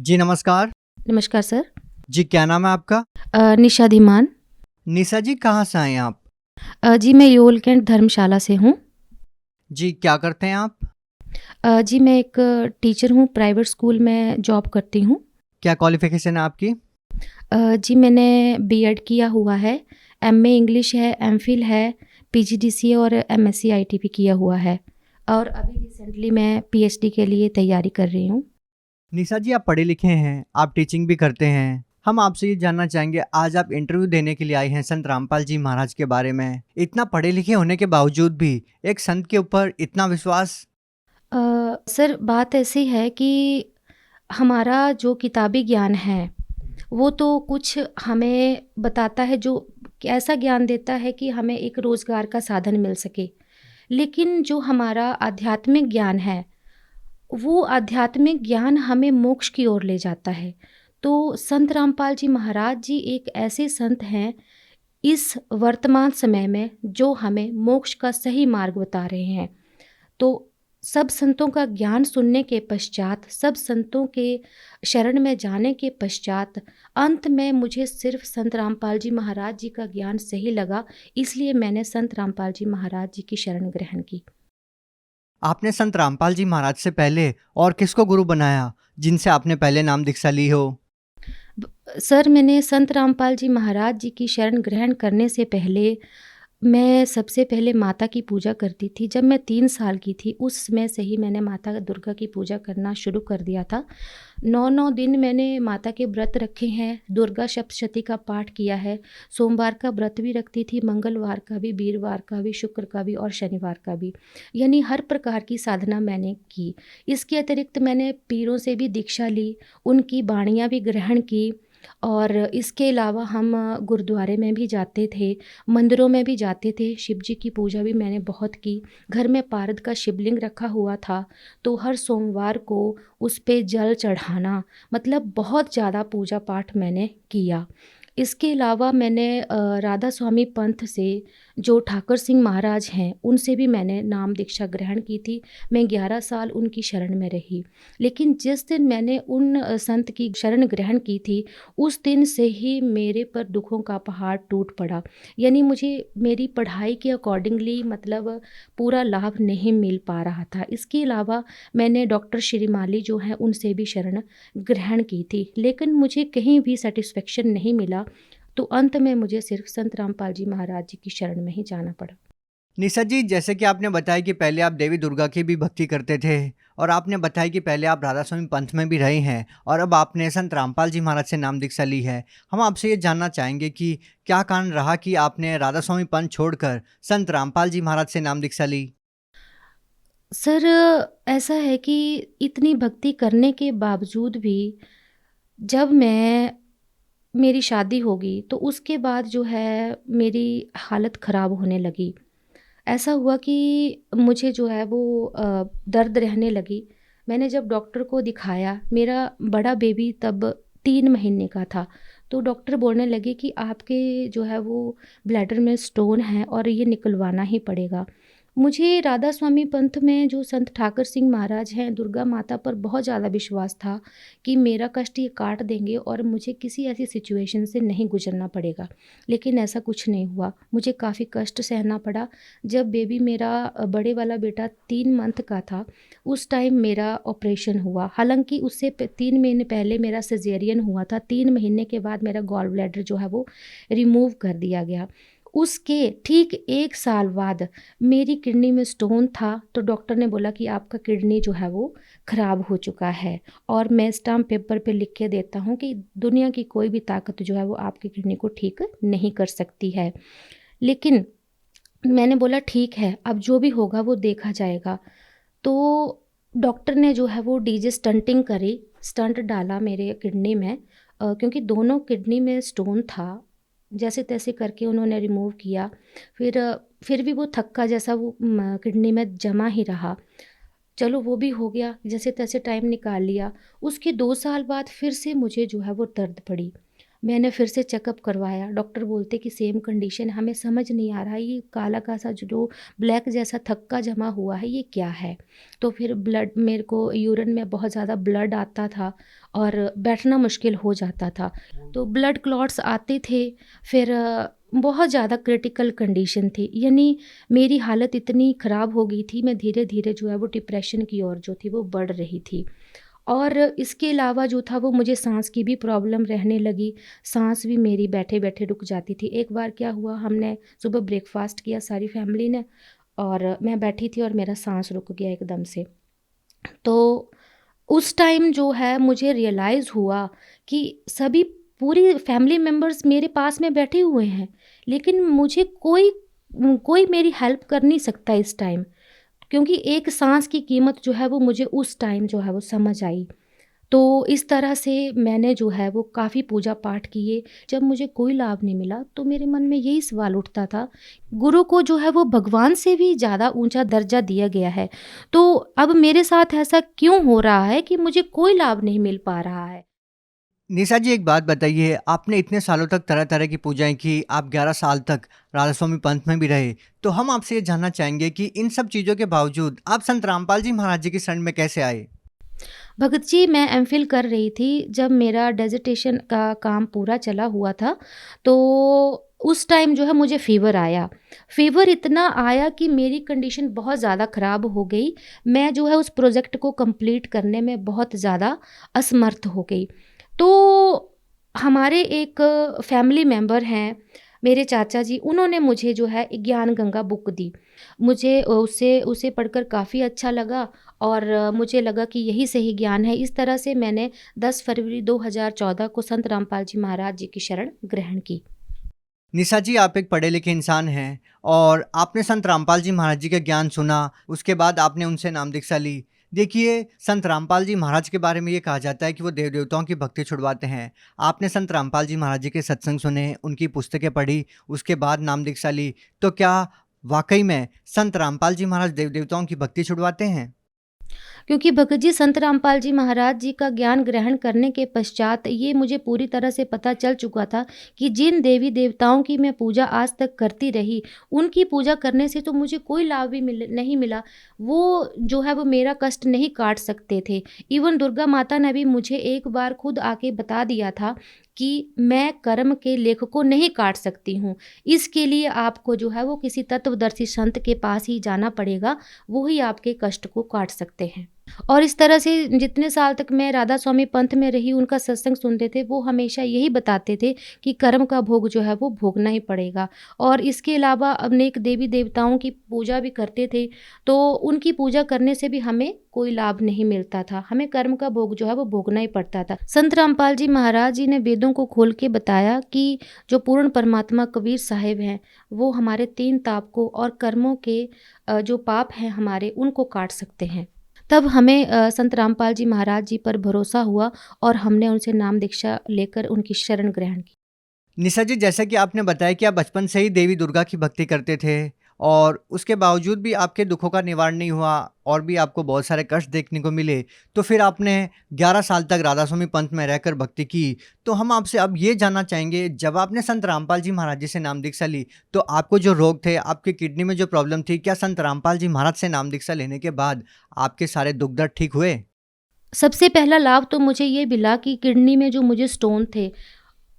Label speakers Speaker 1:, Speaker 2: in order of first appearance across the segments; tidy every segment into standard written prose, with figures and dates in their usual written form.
Speaker 1: जी नमस्कार।
Speaker 2: नमस्कार सर।
Speaker 1: जी क्या नाम है आपका?
Speaker 2: निशा धीमान।
Speaker 1: निशा जी कहाँ से आए हैं आप?
Speaker 2: जी मैं योल कैंट धर्मशाला से हूँ।
Speaker 1: जी क्या करते हैं आप?
Speaker 2: जी मैं एक टीचर हूँ, प्राइवेट स्कूल में जॉब करती हूँ।
Speaker 1: क्या क्वालिफ़िकेशन है आपकी?
Speaker 2: जी मैंने बीएड किया हुआ है, एमए इंग्लिश है, एमफिल है, पीजीडीसीए और एमएससी आईटी भी किया हुआ है और अभी रिसेंटली मैं पीएचडी के लिए तैयारी कर रही हूँ।
Speaker 1: निशा जी आप पढ़े लिखे हैं, आप टीचिंग भी करते हैं। हम आपसे ये जानना चाहेंगे आज आप इंटरव्यू देने के लिए आई हैं संत रामपाल जी महाराज के बारे में। इतना पढ़े लिखे होने के बावजूद भी एक संत के ऊपर इतना विश्वास?
Speaker 2: सर बात ऐसी है कि हमारा जो किताबी ज्ञान है वो तो कुछ हमें बताता है, जो ऐसा ज्ञान देता है कि हमें एक रोज़गार का साधन मिल सके। लेकिन जो हमारा आध्यात्मिक ज्ञान है, वो आध्यात्मिक ज्ञान हमें मोक्ष की ओर ले जाता है। तो संत रामपाल जी महाराज जी एक ऐसे संत हैं इस वर्तमान समय में जो हमें मोक्ष का सही मार्ग बता रहे हैं। तो सब संतों का ज्ञान सुनने के पश्चात, सब संतों के शरण में जाने के पश्चात, अंत में मुझे सिर्फ संत रामपाल जी महाराज जी का ज्ञान सही लगा, इसलिए मैंने संत रामपाल जी महाराज जी की शरण ग्रहण की।
Speaker 1: आपने संत रामपाल जी महाराज से पहले और किसको गुरु बनाया, जिनसे आपने पहले नाम दीक्षा ली हो?
Speaker 2: सर मैंने संत रामपाल जी महाराज जी की शरण ग्रहण करने से पहले मैं सबसे पहले माता की पूजा करती थी। जब मैं 3 साल की थी उस समय से ही मैंने माता दुर्गा की पूजा करना शुरू कर दिया था। 9-9 दिन मैंने माता के व्रत रखे हैं, दुर्गा सप्तशती का पाठ किया है, सोमवार का व्रत भी रखती थी, मंगलवार का भी, वीरवार का भी, शुक्र का भी और शनिवार का भी। यानी हर प्रकार की साधना मैंने की। इसके अतिरिक्त मैंने पीरों से भी दीक्षा ली, उनकी बाणियाँ भी ग्रहण की और इसके अलावा हम गुरुद्वारे में भी जाते थे, मंदिरों में भी जाते थे, शिव जी की पूजा भी मैंने बहुत की। घर में पारद का शिवलिंग रखा हुआ था, तो हर सोमवार को उस पे जल चढ़ाना, मतलब बहुत ज़्यादा पूजा पाठ मैंने किया। इसके अलावा मैंने राधा स्वामी पंथ से जो ठाकुर सिंह महाराज हैं, उनसे भी मैंने नाम दीक्षा ग्रहण की थी। मैं 11 साल उनकी शरण में रही। लेकिन जिस दिन मैंने उन संत की शरण ग्रहण की थी, उस दिन से ही मेरे पर दुखों का पहाड़ टूट पड़ा। यानी मुझे मेरी पढ़ाई के अकॉर्डिंगली मतलब पूरा लाभ नहीं मिल पा रहा था। इसके अलावा मैंने डॉक्टर श्रीमाली जो हैं उनसे भी शरण ग्रहण की थी, लेकिन मुझे कहीं भी सैटिस्फैक्शन नहीं मिला। तो अंत में मुझे सिर्फ संत रामपाल जी महाराज जी की शरण में ही जाना पड़ा।
Speaker 1: निशा जी जैसे कि आपने बताया कि पहले आप देवी दुर्गा की भी भक्ति करते थे और आपने बताया कि पहले आप राधा स्वामी पंथ में भी रहे हैं और अब आपने संत रामपाल जी महाराज से नाम दीक्षा ली है। हम आपसे ये जानना चाहेंगे कि क्या कारण रहा कि आपने राधा स्वामी पंथ छोड़कर संत रामपाल जी महाराज से नाम दीक्षा ली?
Speaker 2: सर ऐसा है कि इतनी भक्ति करने के बावजूद भी जब मेरी शादी होगी तो उसके बाद जो है मेरी हालत ख़राब होने लगी। ऐसा हुआ कि मुझे जो है वो दर्द रहने लगी। मैंने जब डॉक्टर को दिखाया, मेरा बड़ा बेबी तब 3 महीने का था, तो डॉक्टर बोलने लगे कि आपके जो है वो ब्लैडर में स्टोन है और ये निकलवाना ही पड़ेगा। मुझे राधा स्वामी पंथ में जो संत ठाकुर सिंह महाराज हैं, दुर्गा माता पर बहुत ज़्यादा विश्वास था कि मेरा कष्ट ये काट देंगे और मुझे किसी ऐसी सिचुएशन से नहीं गुज़रना पड़ेगा। लेकिन ऐसा कुछ नहीं हुआ, मुझे काफ़ी कष्ट सहना पड़ा। जब बेबी मेरा बड़े वाला बेटा 3 मंथ का था, उस टाइम मेरा ऑपरेशन हुआ। हालाँकि उससे 3 महीने पहले मेरा सिज़ेरियन हुआ था, 3 महीने के बाद मेरा गॉल ब्लैडर जो है वो रिमूव कर दिया गया। उसके ठीक 1 साल बाद मेरी किडनी में स्टोन था, तो डॉक्टर ने बोला कि आपका किडनी जो है वो ख़राब हो चुका है और मैं स्टाम्प पेपर पे लिख के देता हूँ कि दुनिया की कोई भी ताकत जो है वो आपकी किडनी को ठीक नहीं कर सकती है। लेकिन मैंने बोला ठीक है, अब जो भी होगा वो देखा जाएगा। तो डॉक्टर ने जो है वो डीजे स्टंटिंग करी, स्टंट डाला मेरे किडनी में, क्योंकि दोनों किडनी में स्टोन था। जैसे-तैसे करके उन्होंने रिमूव किया। फिर भी वो थक्का जैसा वो किडनी में जमा ही रहा। चलो वो भी हो गया, जैसे-तैसे टाइम निकाल लिया। उसके 2 साल बाद फिर से मुझे जो है वो दर्द पड़ी। मैंने फिर से चेकअप करवाया, डॉक्टर बोलते कि सेम कंडीशन, हमें समझ नहीं आ रहा है ये काला-काला सा जो ब्लैक जैसा थक्का जमा हुआ है ये क्या है? तो फिर ब्लड, मेरे को यूरिन में बहुत ज़्यादा ब्लड आता था और बैठना मुश्किल हो जाता था। तो ब्लड क्लॉट्स आते थे, फिर बहुत ज़्यादा क्रिटिकल कंडीशन थी, यानी मेरी हालत इतनी ख़राब हो गई थी, मैं धीरे-धीरे जो है वो डिप्रेशन की ओर जो थी वो बढ़ रही थी। और इसके अलावा जो था वो मुझे साँस की भी प्रॉब्लम रहने लगी, साँस भी मेरी बैठे-बैठे रुक जाती थी। एक बार क्या हुआ, हमने सुबह ब्रेकफ़ास्ट किया सारी फैमिली ने, और मैं बैठी थी और मेरा साँस रुक गया एकदम से। तो उस टाइम जो है मुझे रियलाइज़ हुआ कि सभी पूरी फैमिली मेंबर्स मेरे पास में बैठे हुए हैं, लेकिन मुझे कोई मेरी हेल्प कर नहीं सकता इस टाइम, क्योंकि एक साँस की कीमत जो है वो मुझे उस टाइम जो है वो समझ आई। तो इस तरह से मैंने जो है वो काफ़ी पूजा पाठ किए। जब मुझे कोई लाभ नहीं मिला तो मेरे मन में यही सवाल उठता था, गुरु को जो है वो भगवान से भी ज़्यादा ऊँचा दर्जा दिया गया है। तो अब मेरे साथ ऐसा क्यों हो रहा है कि मुझे कोई लाभ नहीं मिल पा रहा है?
Speaker 1: निशा जी, एक बात बताइए, आपने इतने सालों तक तरह-तरह की पूजाएँ की, आप 11 साल तक राधास्वामी पंथ में भी रहे, तो हम आपसे ये जानना चाहेंगे कि इन सब चीज़ों के बावजूद आप संत रामपाल जी महाराज जी की शरण में कैसे आए?
Speaker 2: भगत जी, मैं एमफ़िल कर रही थी, जब मेरा डिसर्टेशन का काम पूरा चला हुआ था, तो उस टाइम जो है मुझे फ़ीवर आया। फ़ीवर इतना आया कि मेरी कंडीशन बहुत ज़्यादा ख़राब हो गई। मैं जो है उस प्रोजेक्ट को कंप्लीट करने में बहुत ज़्यादा असमर्थ हो गई। तो हमारे एक फैमिली मेंबर हैं, मेरे चाचा जी, उन्होंने मुझे जो है ज्ञान गंगा बुक दी। मुझे उसे पढ़कर काफ़ी अच्छा लगा, और मुझे लगा कि यही सही ज्ञान है। इस तरह से मैंने 10 फरवरी 2014 को संत रामपाल जी महाराज जी की शरण ग्रहण की।
Speaker 1: निशा जी, आप एक पढ़े लिखे इंसान हैं और आपने संत रामपाल जी महाराज जी का ज्ञान सुना, उसके बाद आपने उनसे नाम दीक्षा ली। देखिए, संत रामपाल जी महाराज के बारे में ये कहा जाता है कि वो देव देवताओं की भक्ति छुड़वाते हैं। आपने संत रामपाल जी महाराज जी के सत्संग सुने, उनकी पुस्तकें पढ़ी, उसके बाद नाम दीक्षा ली, तो क्या वाकई में संत रामपाल जी महाराज देव देवताओं की भक्ति छुड़वाते हैं?
Speaker 2: क्योंकि भगत जी, संत रामपाल जी महाराज जी का ज्ञान ग्रहण करने के पश्चात ये मुझे पूरी तरह से पता चल चुका था कि जिन देवी देवताओं की मैं पूजा आज तक करती रही, उनकी पूजा करने से तो मुझे कोई लाभ भी नहीं मिला। वो जो है वो मेरा कष्ट नहीं काट सकते थे। इवन दुर्गा माता ने भी मुझे एक बार खुद आके बता दिया था कि मैं कर्म के लेख को नहीं काट सकती हूँ। इसके लिए आपको जो है वो किसी तत्वदर्शी संत के पास ही जाना पड़ेगा, वो ही आपके कष्ट को काट सकते हैं। और इस तरह से जितने साल तक मैं राधा स्वामी पंथ में रही, उनका सत्संग सुनते थे, वो हमेशा यही बताते थे कि कर्म का भोग जो है वो भोगना ही पड़ेगा। और इसके अलावा अनेक देवी देवताओं की पूजा भी करते थे, तो उनकी पूजा करने से भी हमें कोई लाभ नहीं मिलता था, हमें कर्म का भोग जो है वो भोगना ही पड़ता था। संत रामपाल जी महाराज जी ने वेदों को खोल के बताया कि जो पूर्ण परमात्मा कबीर साहिब हैं, वो हमारे 3 ताप को और कर्मों के जो पाप हैं हमारे, उनको काट सकते हैं। तब हमें संत रामपाल जी महाराज जी पर भरोसा हुआ, और हमने उनसे नाम दीक्षा लेकर उनकी शरण ग्रहण की।
Speaker 1: निशा जी, जैसा कि आपने बताया कि आप बचपन से ही देवी दुर्गा की भक्ति करते थे और उसके बावजूद भी आपके दुखों का निवारण नहीं हुआ और भी आपको बहुत सारे कष्ट देखने को मिले, तो फिर आपने 11 साल तक राधास्वामी पंथ में रहकर भक्ति की। तो हम आपसे अब ये जानना चाहेंगे, जब आपने संत रामपाल जी महाराज जी से नाम दीक्षा ली, तो आपको जो रोग थे, आपकी किडनी में जो प्रॉब्लम थी, क्या संत रामपाल जी महाराज से नाम दीक्षा लेने के बाद आपके सारे दुख दर्द ठीक हुए?
Speaker 2: सबसे पहला लाभ तो मुझे ये मिला कि किडनी में जो मुझे स्टोन थे,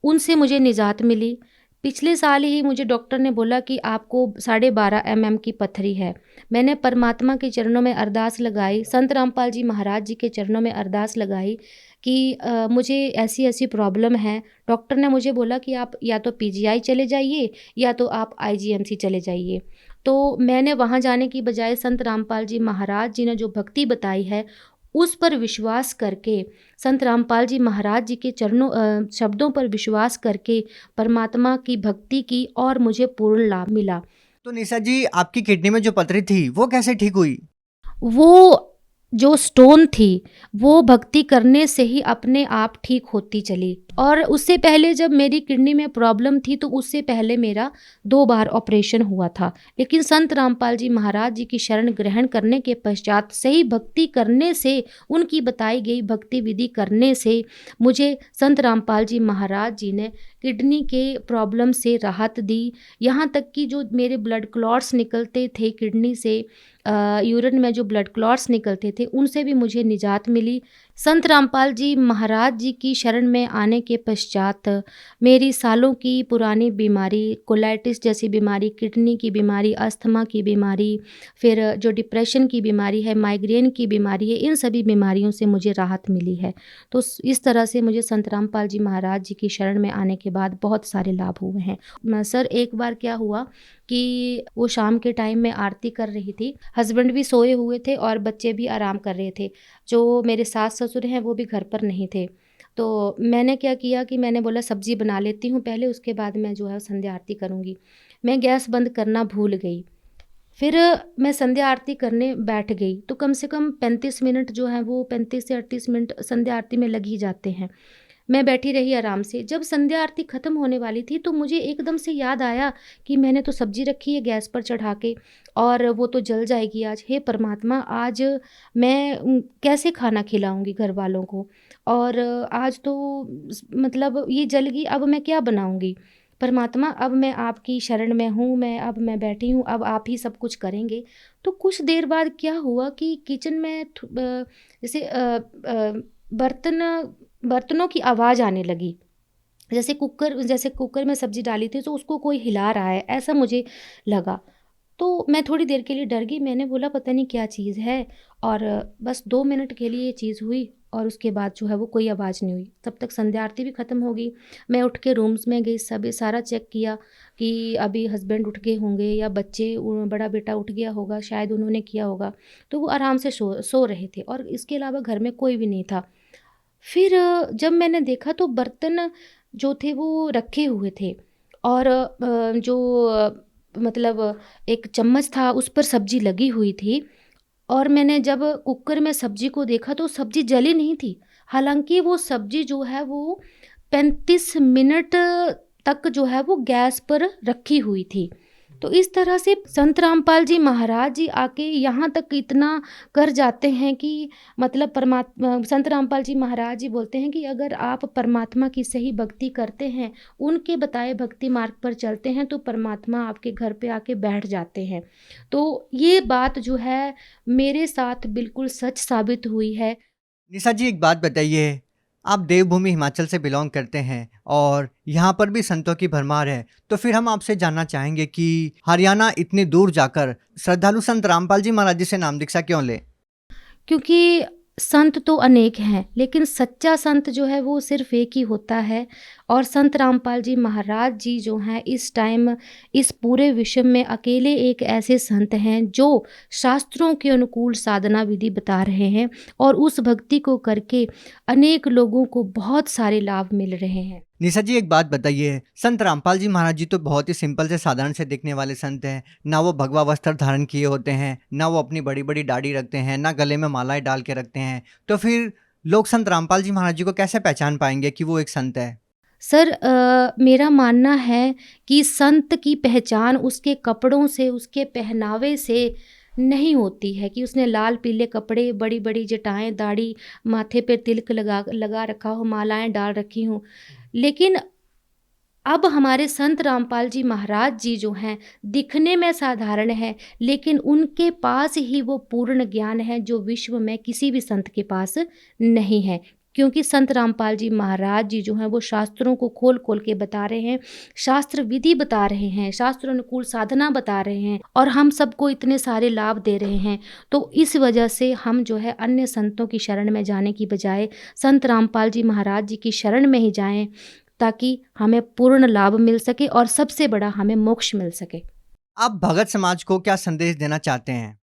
Speaker 2: उनसे मुझे निजात मिली। पिछले साल ही मुझे डॉक्टर ने बोला कि आपको 12.5 एमएम की पत्थरी है। मैंने परमात्मा के चरणों में अरदास लगाई, संत रामपाल जी महाराज जी के चरणों में अरदास लगाई कि मुझे ऐसी-ऐसी प्रॉब्लम है। डॉक्टर ने मुझे बोला कि आप या तो पीजीआई चले जाइए, या तो आप आईजीएमसी चले जाइए। तो मैंने वहाँ जाने की बजाय संत रामपाल जी महाराज जी ने जो भक्ति बताई है, उस पर विश्वास करके, संत रामपाल जी महाराज जी के शब्दों पर विश्वास करके परमात्मा की भक्ति की, और मुझे पूर्ण लाभ मिला।
Speaker 1: तो निशा जी, आपकी किडनी में जो पथरी थी, वो कैसे ठीक हुई?
Speaker 2: वो जो स्टोन थी, वो भक्ति करने से ही अपने आप ठीक होती चली। और उससे पहले जब मेरी किडनी में प्रॉब्लम थी, तो उससे पहले मेरा 2 बार ऑपरेशन हुआ था। लेकिन संत रामपाल जी महाराज जी की शरण ग्रहण करने के पश्चात सही भक्ति करने से, उनकी बताई गई भक्ति विधि करने से, मुझे संत रामपाल जी महाराज जी ने किडनी के प्रॉब्लम से राहत दी। यहाँ तक कि जो मेरे ब्लड क्लॉट्स निकलते थे किडनी से, यूरिन में जो ब्लड क्लॉट्स निकलते थे, उनसे भी मुझे निजात मिली। संत रामपाल जी महाराज जी की शरण में आने के पश्चात मेरी सालों की पुरानी बीमारी, कोलाइटिस जैसी बीमारी, किडनी की बीमारी, अस्थमा की बीमारी, फिर जो डिप्रेशन की बीमारी है, माइग्रेन की बीमारी है, इन सभी बीमारियों से मुझे राहत मिली है। तो इस तरह से मुझे संत रामपाल जी महाराज जी की शरण में आने के बाद बहुत सारे लाभ हुए हैं। सर, एक बार क्या हुआ कि वो शाम के टाइम में आरती कर रही थी, हस्बैंड भी सोए हुए थे और बच्चे भी आराम कर रहे थे। जो मेरे सास-ससुर हैं वो भी घर पर नहीं थे। तो मैंने क्या किया कि मैंने बोला सब्ज़ी बना लेती हूँ पहले, उसके बाद मैं जो है संध्या आरती करूँगी। मैं गैस बंद करना भूल गई। फिर मैं संध्या आरती करने बैठ गई, तो कम से कम 35 मिनट जो हैं वो 35 से 38 मिनट संध्या आरती में लग ही जाते हैं। मैं बैठी रही आराम से। जब संध्या आरती ख़त्म होने वाली थी तो मुझे एकदम से याद आया कि मैंने तो सब्ज़ी रखी है गैस पर चढ़ा के और वो तो जल जाएगी आज। हे परमात्मा! आज मैं कैसे खाना खिलाऊँगी घरवालों को? और आज तो मतलब ये जल गई, अब मैं क्या बनाऊँगी? परमात्मा, अब मैं आपकी शरण में हूँ, अब मैं बैठी हूँ, अब आप ही सब कुछ करेंगे। तो कुछ देर बाद क्या हुआ कि किचन में जैसे बर्तन बर्तनों की आवाज़ आने लगी। जैसे कुकर में सब्ज़ी डाली थी तो उसको कोई हिला रहा है, ऐसा मुझे लगा। तो मैं थोड़ी देर के लिए डर गई, मैंने बोला पता नहीं क्या चीज़ है, और बस 2 मिनट के लिए ये चीज़ हुई और उसके बाद जो है वो कोई आवाज़ नहीं हुई। तब तक संध्या आरती भी ख़त्म हो गई। मैं उठ के रूम्स में गई, सभी सारा चेक किया कि अभी हस्बैंड उठ गए होंगे या बच्चे बड़ा बेटा उठ गया होगा, शायद उन्होंने किया होगा। तो वो आराम से सो रहे थे और इसके अलावा घर में कोई भी नहीं था। फिर जब मैंने देखा तो बर्तन जो थे वो रखे हुए थे और मतलब एक चम्मच था उस पर सब्ज़ी लगी हुई थी, और मैंने जब कुकर में सब्ज़ी को देखा तो सब्ज़ी जली नहीं थी। हालाँकि वो सब्ज़ी जो है वो 35 मिनट तक जो है वो गैस पर रखी हुई थी। तो इस तरह से संत रामपाल जी महाराज जी आके यहाँ तक इतना कर जाते हैं कि मतलब संत रामपाल जी महाराज जी बोलते हैं कि अगर आप परमात्मा की सही भक्ति करते हैं, उनके बताए भक्ति मार्ग पर चलते हैं, तो परमात्मा आपके घर पे आके बैठ जाते हैं। तो ये बात जो है मेरे साथ बिल्कुल सच साबित हुई है।
Speaker 1: निशा जी, एक बात बताइए, आप देवभूमि हिमाचल से बिलॉन्ग करते हैं और यहाँ पर भी संतों की भरमार है, तो फिर हम आपसे जानना चाहेंगे कि हरियाणा इतनी दूर जाकर श्रद्धालु संत रामपाल जी महाराज जी से नाम दीक्षा क्यों ले?
Speaker 2: क्योंकि संत तो अनेक हैं, लेकिन सच्चा संत जो है वो सिर्फ़ एक ही होता है, और संत रामपाल जी महाराज जी जो हैं इस टाइम इस पूरे विश्व में अकेले एक ऐसे संत हैं जो शास्त्रों के अनुकूल साधना विधि बता रहे हैं, और उस भक्ति को करके अनेक लोगों को बहुत सारे लाभ मिल रहे हैं।
Speaker 1: निशा जी, एक बात बताइए, संत रामपाल जी महाराज जी तो बहुत ही सिंपल से साधारण से दिखने वाले संत हैं। ना वो भगवा वस्त्र धारण किए होते हैं, ना वो अपनी बड़ी बड़ी दाढ़ी रखते हैं, ना गले में मालाएं डाल के रखते हैं। तो फिर लोग संत रामपाल जी महाराज जी को कैसे पहचान पाएंगे कि वो एक संत है?
Speaker 2: सर, मेरा मानना है कि संत की पहचान उसके कपड़ों से, उसके पहनावे से नहीं होती है कि उसने लाल पीले कपड़े, बड़ी-बड़ी जटाएँ, दाढ़ी, माथे पे तिलक लगा लगा रखा हो, मालाएँ डाल रखी हों। लेकिन अब हमारे संत रामपाल जी महाराज जी जो हैं, दिखने में साधारण हैं, लेकिन उनके पास ही वो पूर्ण ज्ञान है जो विश्व में किसी भी संत के पास नहीं है। क्योंकि संत रामपाल जी महाराज जी जो हैं वो शास्त्रों को खोल-खोल के बता रहे हैं, शास्त्र विधि बता रहे हैं, शास्त्र अनुकूल साधना बता रहे हैं, और हम सबको इतने सारे लाभ दे रहे हैं। तो इस वजह से हम जो है अन्य संतों की शरण में जाने की बजाय संत रामपाल जी महाराज जी की शरण में ही जाएँ, ताकि हमें पूर्ण लाभ मिल सके और सबसे बड़ा हमें मोक्ष मिल सके।
Speaker 1: आप भगत समाज को क्या संदेश देना चाहते हैं?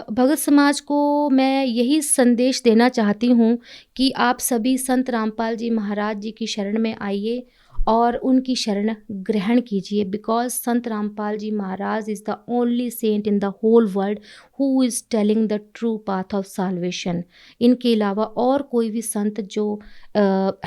Speaker 2: भगत समाज को मैं यही संदेश देना चाहती हूँ कि आप सभी संत रामपाल जी महाराज जी की शरण में आइए और उनकी शरण ग्रहण कीजिए, because Sant Rampal ji Maharaj is the only saint in the whole world who is telling the true path of salvation. इनके अलावा और कोई भी संत जो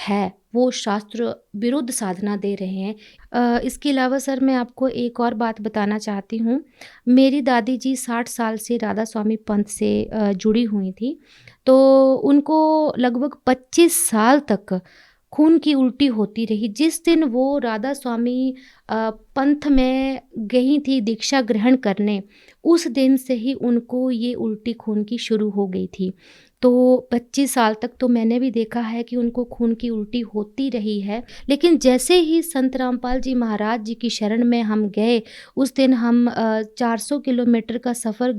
Speaker 2: है वो शास्त्र विरुद्ध साधना दे रहे हैं। इसके अलावा सर, मैं आपको एक और बात बताना चाहती हूँ। मेरी दादी जी 60 साल से राधा स्वामी पंथ से जुड़ी हुई थी। तो उनको लगभग 25 साल तक खून की उल्टी होती रही। जिस दिन वो राधा स्वामी पंथ में गई थी दीक्षा ग्रहण करने, उस दिन से ही उनको ये उल्टी खून की शुरू हो गई थी। तो 25 साल तक तो मैंने भी देखा है कि उनको खून की उल्टी होती रही है। लेकिन जैसे ही संत रामपाल जी महाराज जी की शरण में हम गए, उस दिन हम 400 किलोमीटर का सफ़र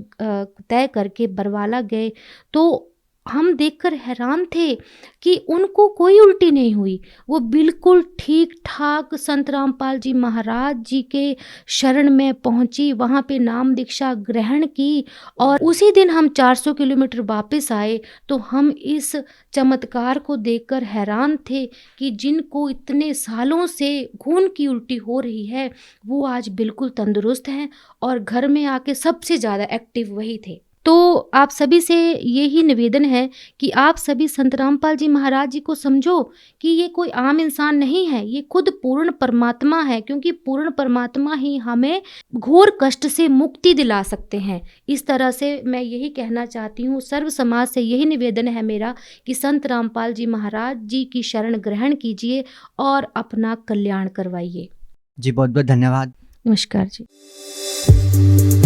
Speaker 2: तय करके बरवाला गए, तो हम देखकर हैरान थे कि उनको कोई उल्टी नहीं हुई। वो बिल्कुल ठीक-ठाक संत रामपाल जी महाराज जी के शरण में पहुँची, वहाँ पे नाम दीक्षा ग्रहण की और उसी दिन हम 400 किलोमीटर वापस आए। तो हम इस चमत्कार को देखकर हैरान थे कि जिनको इतने सालों से खून की उल्टी हो रही है, वो आज बिल्कुल तंदुरुस्त हैं और घर में आके सबसे ज़्यादा एक्टिव वही थे। तो आप सभी से यही निवेदन है कि आप सभी संत रामपाल जी महाराज जी को समझो कि ये कोई आम इंसान नहीं है, ये खुद पूर्ण परमात्मा है, क्योंकि पूर्ण परमात्मा ही हमें घोर कष्ट से मुक्ति दिला सकते हैं। इस तरह से मैं यही कहना चाहती हूँ, सर्व समाज से यही निवेदन है मेरा कि संत रामपाल जी महाराज जी की शरण ग्रहण कीजिए और अपना कल्याण करवाइए।
Speaker 1: जी बहुत बहुत धन्यवाद।
Speaker 2: नमस्कार जी।